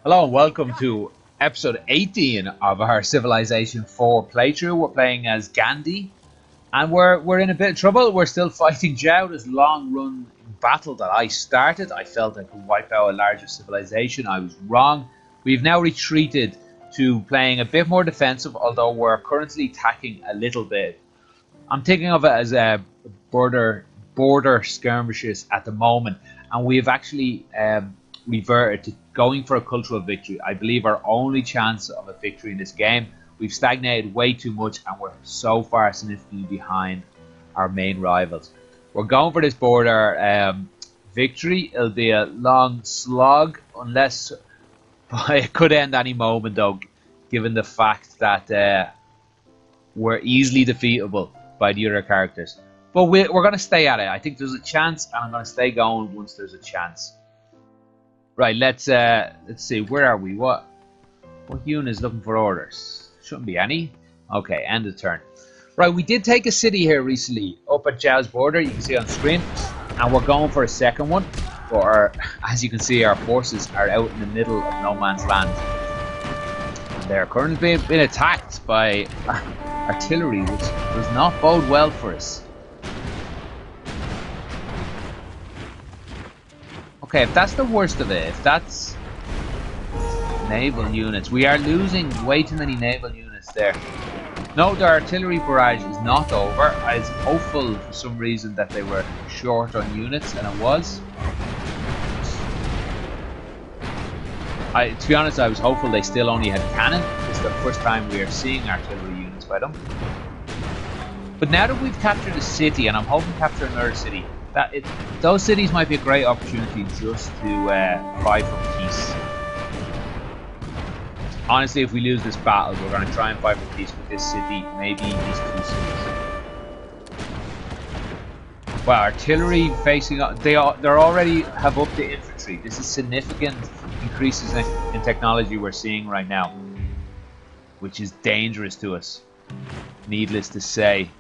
Hello and welcome to episode 18 of our Civilization 4 playthrough. We're playing as Gandhi and we're in a bit of trouble. We're still fighting Zhao, this long run battle that I started. I felt I could wipe out a larger civilization. I was wrong. We've now retreated to playing a bit more defensive, although we're currently attacking a little bit. I'm thinking of it as a border skirmishes at the moment, and we've actually reverted to going for a cultural victory. I believe our only chance of a victory in this game. We've stagnated way too much, and we're so far significantly behind our main rivals. We're going for this border victory. It'll be a long slog, unless it could end any moment, though, given the fact that we're easily defeatable by the other characters. But we're going to stay at it. I think there's a chance, and I'm going to stay going once there's a chance. Right, let's see. Where are we? What unit is looking for orders? Shouldn't be any. Okay, end of turn. Right, we did take a city here recently up at Zhao's border. You can see on screen, and we're going for a second one. But as you can see, our forces are out in the middle of no man's land. They're currently being attacked by artillery, which does not bode well for us. Okay, if that's the worst of it, if that's naval units, we are losing way too many naval units there. No, the artillery barrage is not over. I was hopeful for some reason that they were short on units, and it was. To be honest, I was hopeful they still only had cannon. It's the first time we are seeing artillery units by them. But now that we've captured a city, and I'm hoping to capture another city, those cities might be a great opportunity just to fight for peace. Honestly, if we lose this battle, we're going to try and fight for peace with this city, maybe these two cities. Well, artillery facing up, they already have upped the infantry. This is significant increases in technology we're seeing right now, which is dangerous to us, needless to say.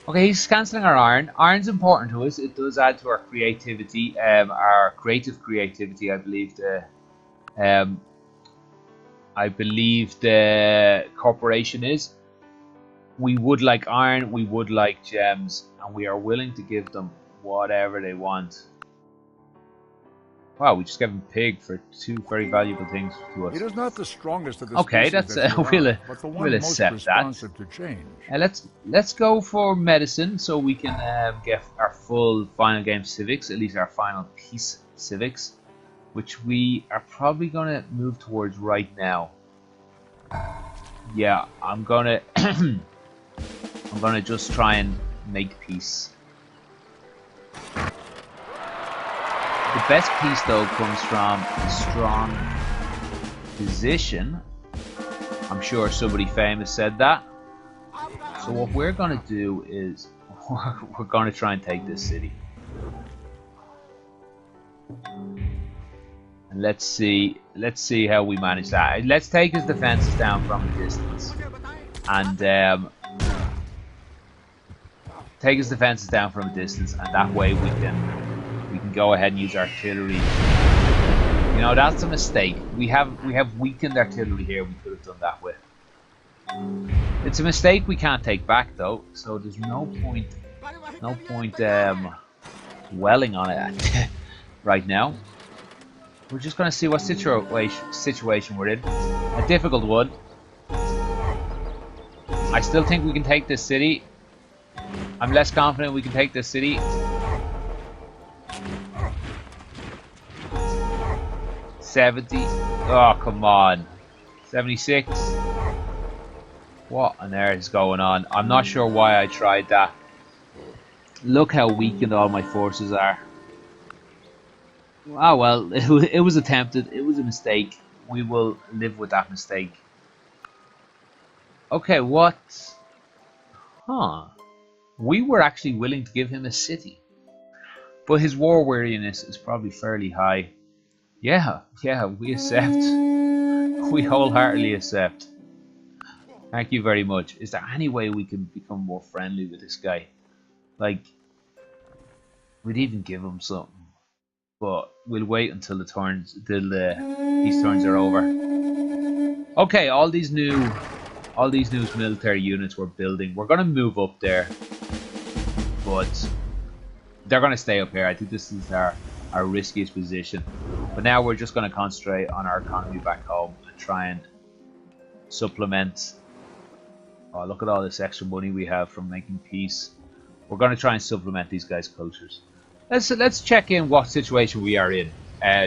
Okay, he's cancelling our iron. Iron's important to us. It does add to our creativity, our creative creativity. I believe the corporation is. We would like iron. We would like gems, and we are willing to give them whatever they want. Wow, we just gave him pig for two very valuable things to us. It is not the strongest of the okay, species that's we'll accept that. to change. Let's go for medicine so we can get our full final game civics, at least our final peace civics, which we are probably gonna move towards right now. Yeah, I'm gonna I'm gonna just try and make peace. The best piece, though, comes from a strong position. I'm sure somebody famous said that. So what we're going to do is we're going to try and take this city. And let's see how we manage that. Let's take his defenses down from a distance. And take his defenses down from a distance, and that way we can go ahead and use artillery. You know, that's a mistake. We have weakened artillery here. We could have done that with. It's a mistake we can't take back, though. So there's no point dwelling on it right now. We're just going to see what situation we're in. A difficult one. I still think we can take this city. I'm less confident we can take this city. 70. Oh, come on. 76. What on earth is going on? I'm not sure why I tried that. Look how weakened all my forces are. Oh well, it was attempted. It was a mistake. We will live with that mistake. Okay, what? Huh. We were actually willing to give him a city. But his war weariness is probably fairly high. Yeah, we accept. We wholeheartedly accept. Thank you very much. Is there any way we can become more friendly with this guy? Like, we'd even give him something. but we'll wait until these turns are over. Okay, all these new military units we're building, we're gonna move up there, but they're gonna stay up here. I think this is our riskiest position. But now we're just gonna concentrate on our economy back home and try and supplement. Oh, look at all this extra money we have from making peace. We're gonna try and supplement these guys' cultures. Let's check in what situation we are in.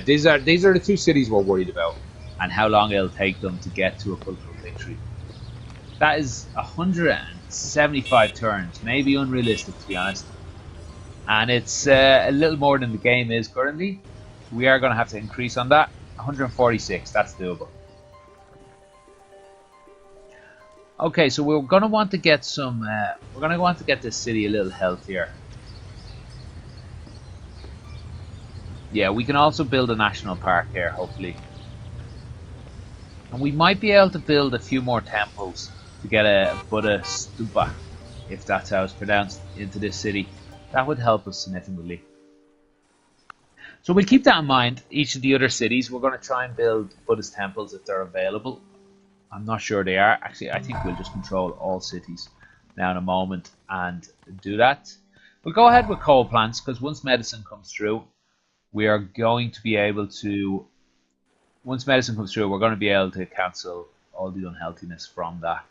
These are the two cities we're worried about, and how long it'll take them to get to a cultural victory. That is 175 turns, maybe unrealistic to be honest, and it's a little more than the game is currently. We are going to have to increase on that. 146, that's doable. Okay, so we're going to want to get some. We're going to want to get this city a little healthier. Yeah, we can also build a national park here, hopefully. And we might be able to build a few more temples to get a Buddha stupa, if that's how it's pronounced, into this city. That would help us significantly. So we'll keep that in mind. Each of the other cities, we're going to try and build Buddhist temples if they're available. I'm not sure they are. Actually, I think we'll just control all cities now in a moment and do that. We'll go ahead with coal plants, because once medicine comes through, we are going to be able to, once medicine comes through, we're going to be able to cancel all the unhealthiness from that.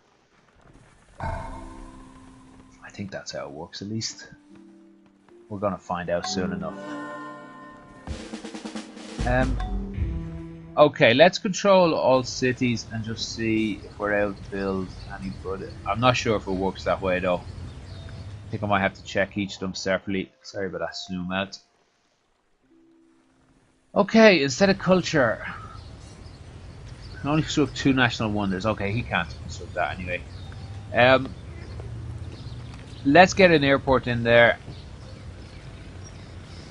I think that's how it works, at least. We're going to find out soon enough. Okay, let's control all cities and just see if we're able to build any Buddha. I'm not sure if it works that way though. I think I might have to check each of them separately. Sorry about that zoom out. Okay, instead of culture, I can only construct 2 national wonders. Okay, he can't construct that anyway. Let's get an airport in there.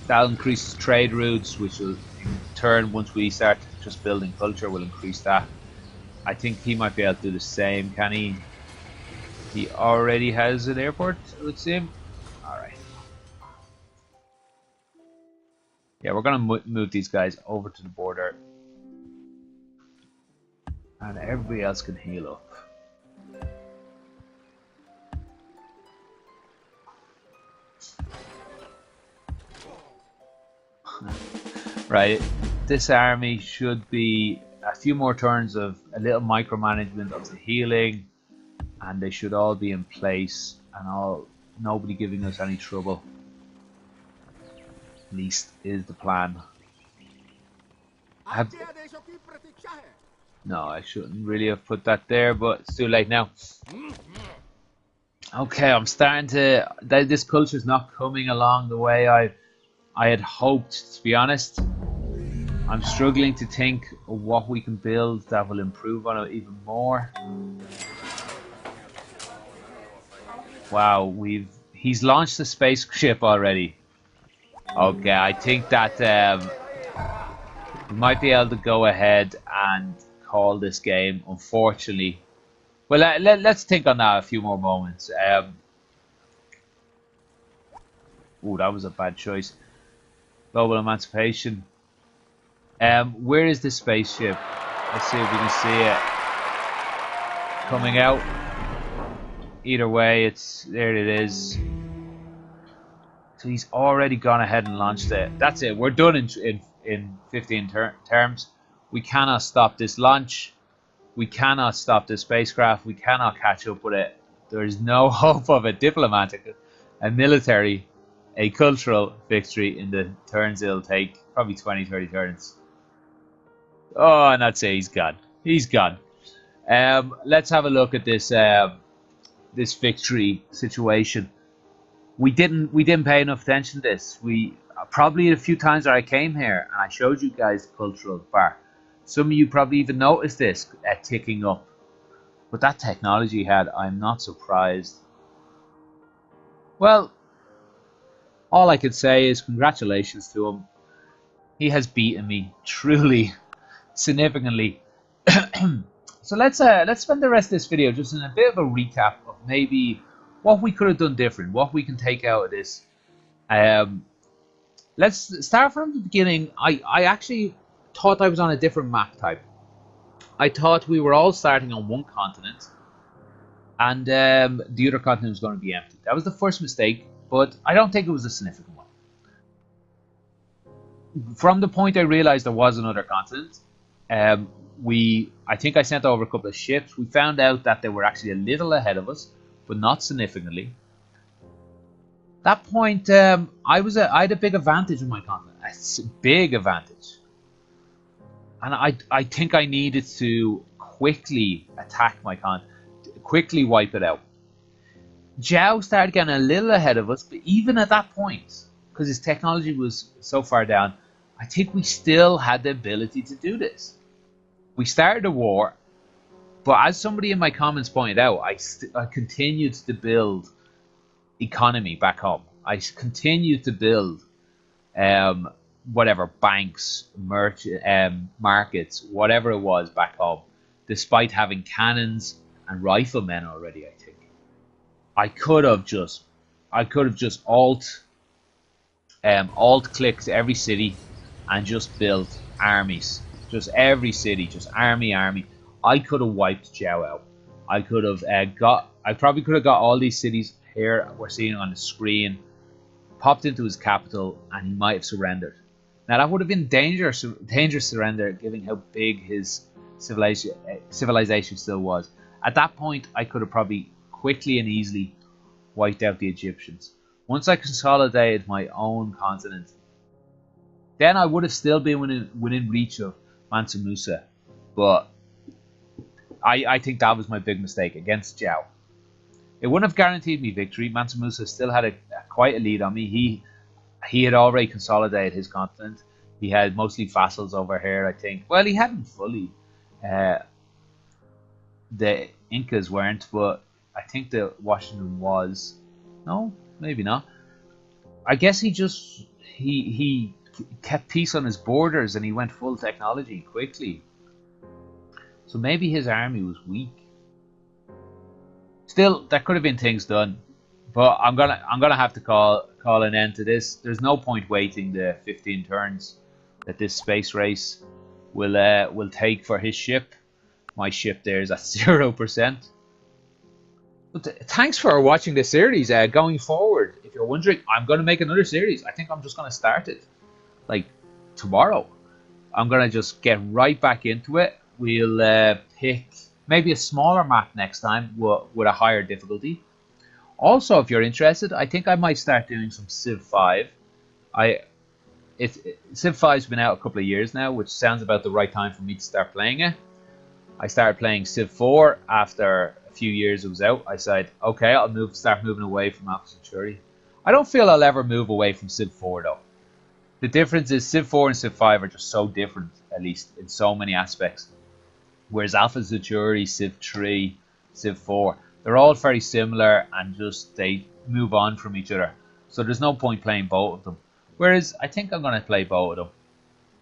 That'll increase trade routes, which will in turn, once we start just building culture, will increase that. I think he might be able to do the same, can he? He already has an airport, it would seem. Alright. Yeah, we're going to move these guys over to the border. And everybody else can heal up. Right, this army should be a few more turns of a little micromanagement of the healing, and they should all be in place and nobody giving us any trouble. At least is the plan. No, I shouldn't really have put that there, but it's too late now. Okay, I'm starting to. This culture's not coming along the way I had hoped, to be honest. I'm struggling to think of what we can build that will improve on it even more. Wow, he's launched the spaceship already. Okay, I think that we might be able to go ahead and call this game, unfortunately. Well, let's think on that a few more moments. Oh, that was a bad choice. Global emancipation. Where is this spaceship? Let's see if we can see it coming out. Either way, there it is. So he's already gone ahead and launched it. That's it. We're done in 15 terms. We cannot stop this launch. We cannot stop this spacecraft. We cannot catch up with it. There is no hope of a diplomatic, a military, a cultural victory in the turns it'll take. Probably 20, 30 turns. Oh, and that's it. He's gone. He's gone. Let's have a look at this this victory situation. We didn't pay enough attention to this. We probably a few times that I came here and I showed you guys the cultural bar. Some of you probably even noticed this ticking up. But that technology he had, I'm not surprised. Well, all I could say is congratulations to him. He has beaten me truly, significantly. So let's spend the rest of this video just in a bit of a recap of maybe what we could have done different, what we can take out of this. Let's start from the beginning. I actually thought I was on a different map type. I thought we were all starting on one continent, and the other continent was going to be empty. That was the first mistake, but I don't think it was a significant one. From the point I realized there was another continent, I think I sent over a couple of ships. We found out that they were actually a little ahead of us, but not significantly. That point, I had a big advantage in my continent, a big advantage, and I think I needed to quickly attack my continent, quickly wipe it out. Zhao started getting a little ahead of us, but even at that point, because his technology was so far down, I think we still had the ability to do this. We started a war, but as somebody in my comments pointed out, I continued to build economy back home. I continued to build whatever banks, markets, whatever it was back home, despite having cannons and riflemen already. I think I could have just alt clicked every city and just built armies. Just every city, just army. I could have wiped Zhao out. I could have I probably could have got all these cities here we're seeing on the screen, popped into his capital, and he might have surrendered. Now that would have been dangerous surrender, given how big his civilization still was. At that point, I could have probably quickly and easily wiped out the Egyptians. Once I consolidated my own continent, then I would have still been within reach of Mansa Musa. But I think that was my big mistake against Zhao. It wouldn't have guaranteed me victory. Mansa Musa still had quite a lead on me. He had already consolidated his continent. He had mostly vassals over here, I think. Well, he hadn't fully. The Incas weren't, but I think that Washington was. No, maybe not. I guess he kept peace on his borders and he went full technology quickly. So maybe his army was weak. Still, there could have been things done, but I'm gonna have to call an end to this. There's no point waiting the 15 turns that this space race will take for his ship. My ship there is at 0%. But thanks for watching this series. Going forward, if you're wondering, I'm going to make another series. I think I'm just going to start it like tomorrow. I'm going to just get right back into it. We'll pick maybe a smaller map next time with a higher difficulty. Also, if you're interested, I think I might start doing some Civ 5. Civ 5's been out a couple of years now, which sounds about the right time for me to start playing it. I started playing Civ 4 after a few years it was out. I said, okay, I'll start moving away from Alpha Centauri. I don't feel I'll ever move away from Civ 4 though. The difference is Civ 4 and Civ 5 are just so different, at least in so many aspects. Whereas Alpha Centauri, Civ 3, Civ 4, they're all very similar and just they move on from each other. So there's no point playing both of them. Whereas I think I'm going to play both of them.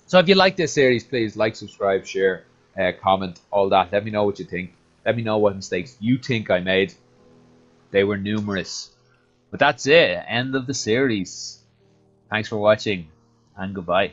So if you like this series, please like, subscribe, share, comment, all that. Let me know what you think. Let me know what mistakes you think I made. They were numerous. But that's it. End of the series. Thanks for watching and goodbye.